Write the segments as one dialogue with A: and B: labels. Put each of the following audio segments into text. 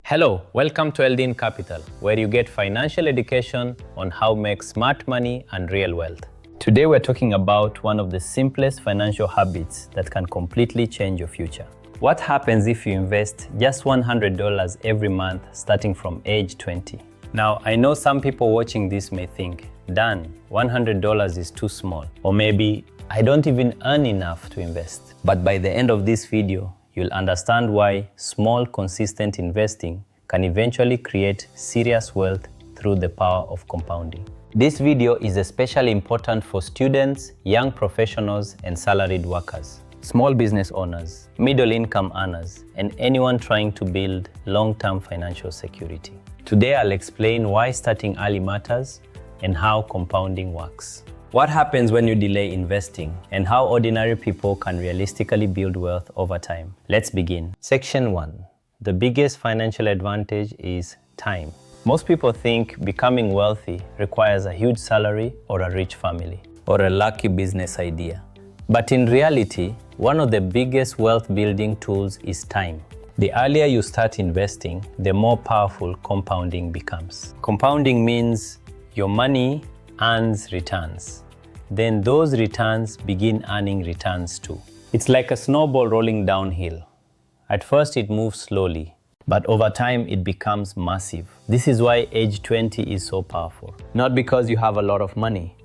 A: Hello, welcome to Eldin Capital, where you get financial education on how to make smart money and real wealth. Today we're talking about one of the simplest financial habits that can completely change your future. What happens if you invest just $100 every month starting from age 20? Now, I know some people watching this may think, Dan, $100 is too small, or maybe I don't even earn enough to invest. But by the end of this video, you'll understand why small, consistent investing can eventually create serious wealth through the power of compounding. This video is especially important for students, young professionals, and salaried workers, small business owners, middle-income earners, and anyone trying to build long-term financial security. Today, I'll explain why starting early matters and how compounding works. What happens when you delay investing, and how ordinary people can realistically build wealth over time. Let's begin. Section 1. The biggest financial advantage is time. Most people think becoming wealthy requires a huge salary or a rich family, or a lucky business idea. But in reality, one of the biggest wealth building tools is time. The earlier you start investing, the more powerful compounding becomes. Compounding means your money earns returns. Then those returns begin earning returns too. It's like a snowball rolling downhill. At first it moves slowly, but over time it becomes massive. This is why age 20 is so powerful. Not because you have a lot of money,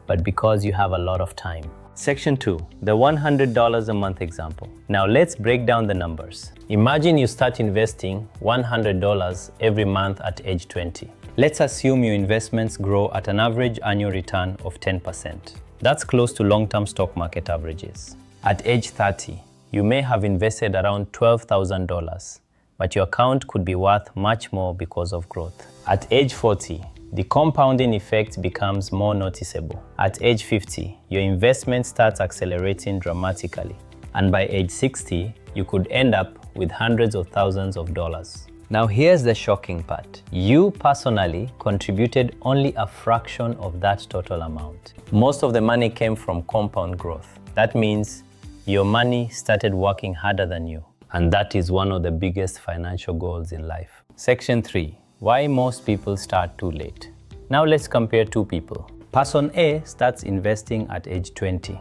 A: but because you have a lot of time. Section 2, the $100 a month example. Now let's break down the numbers. Imagine you start investing $100 every month at age 20. Let's assume your investments grow at an average annual return of 10%. That's close to long-term stock market averages. At age 30, you may have invested around $12,000, but your account could be worth much more because of growth. At age 40, the compounding effect becomes more noticeable. At age 50, your investment starts accelerating dramatically. And by age 60, you could end up with hundreds of thousands of dollars. Now here's the shocking part. You personally contributed only a fraction of that total amount. Most of the money came from compound growth. That means your money started working harder than you. And that is one of the biggest financial goals in life. Section 3. Why most people start too late. Now let's compare two people. Person A starts investing at age 20.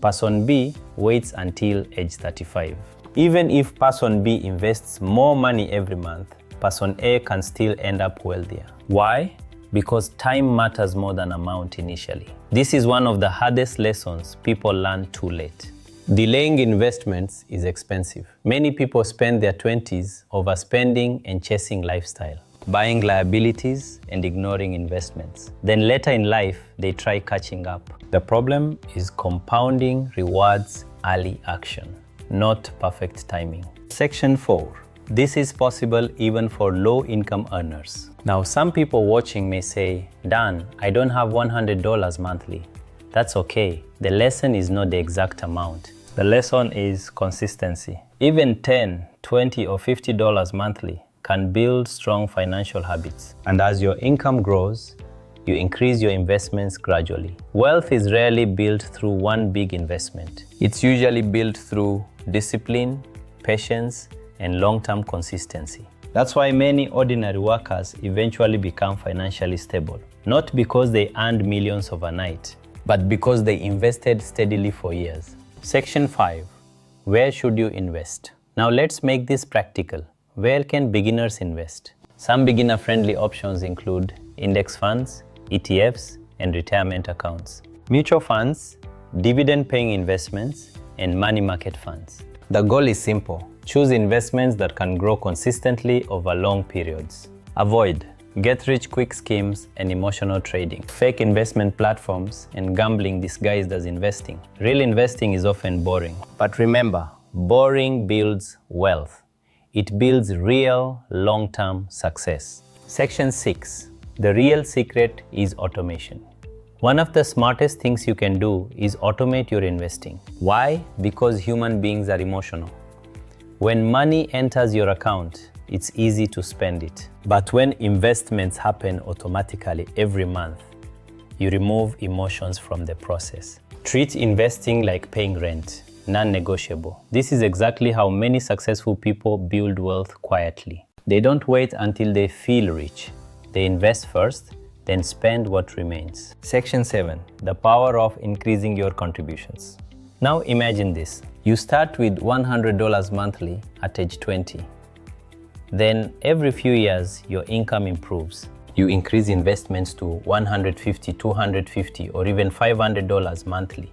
A: Person B waits until age 35. Even if person B invests more money every month, person A can still end up wealthier. Why? Because time matters more than amount initially. This is one of the hardest lessons people learn too late. Delaying investments is expensive. Many people spend their 20s overspending and chasing lifestyle, buying liabilities and ignoring investments. Then later in life, they try catching up. The problem is compounding rewards early action, not perfect timing. Section 4. This is possible even for low-income earners. Now, some people watching may say, Dan, I don't have $100 monthly. That's okay. The lesson is not the exact amount. The lesson is consistency. Even $10, $20, or $50 monthly can build strong financial habits. And as your income grows, you increase your investments gradually. Wealth is rarely built through one big investment. It's usually built through discipline, patience, and long-term consistency. That's why many ordinary workers eventually become financially stable. Not because they earned millions overnight, but because they invested steadily for years. Section 5. Where should you invest? Now let's make this practical. Where can beginners invest? Some beginner-friendly options include index funds, ETFs, and retirement accounts, mutual funds, dividend-paying investments, and money market funds. The goal is simple. Choose investments that can grow consistently over long periods. Avoid get-rich-quick schemes and emotional trading, fake investment platforms, and gambling disguised as investing. Real investing is often boring. But remember, boring builds wealth. It builds real, long-term success. Section 6. The real secret is automation. One of the smartest things you can do is automate your investing. Why? Because human beings are emotional. When money enters your account, it's easy to spend it. But when investments happen automatically every month, you remove emotions from the process. Treat investing like paying rent. non-negotiable. This is exactly how many successful people build wealth quietly. They don't wait until they feel rich. They invest first, then spend what remains. Section 7. The power of increasing your contributions. Now imagine this. You start with $100 monthly at age 20. Then every few years, your income improves. You increase investments to $150, $250, or even $500 monthly.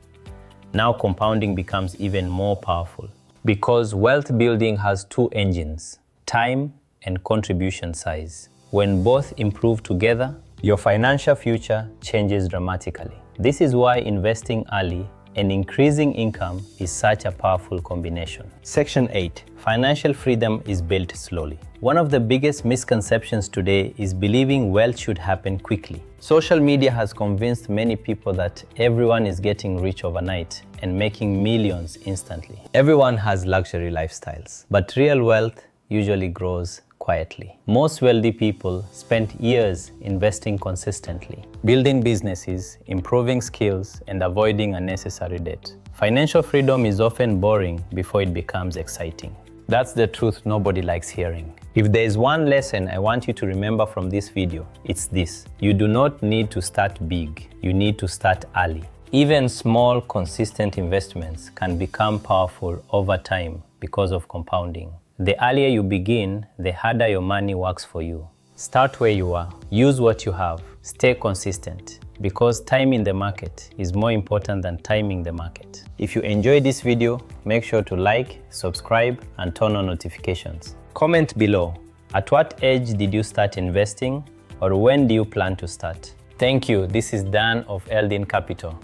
A: Now compounding becomes even more powerful because wealth building has two engines, time and contribution size. When both improve together, your financial future changes dramatically. This is why investing early and increasing income is such a powerful combination. Section 8. Financial freedom is built slowly. One of the biggest misconceptions today is believing wealth should happen quickly. Social media has convinced many people that everyone is getting rich overnight and making millions instantly. Everyone has luxury lifestyles, but real wealth usually grows quietly. Most wealthy people spent years investing consistently, building businesses, improving skills, and avoiding unnecessary debt. Financial freedom is often boring before it becomes exciting. That's the truth nobody likes hearing. If there is one lesson I want you to remember from this video, it's this. You do not need to start big. You need to start early. Even small, consistent investments can become powerful over time because of compounding. The earlier you begin, the harder your money works for you. Start where you are. Use what you have. Stay consistent, because time in the market is more important than timing the market. If you enjoyed this video, make sure to like, subscribe, and turn on notifications. Comment below. At what age did you start investing, or when do you plan to start? Thank you. This is Dan of Eldin Capital.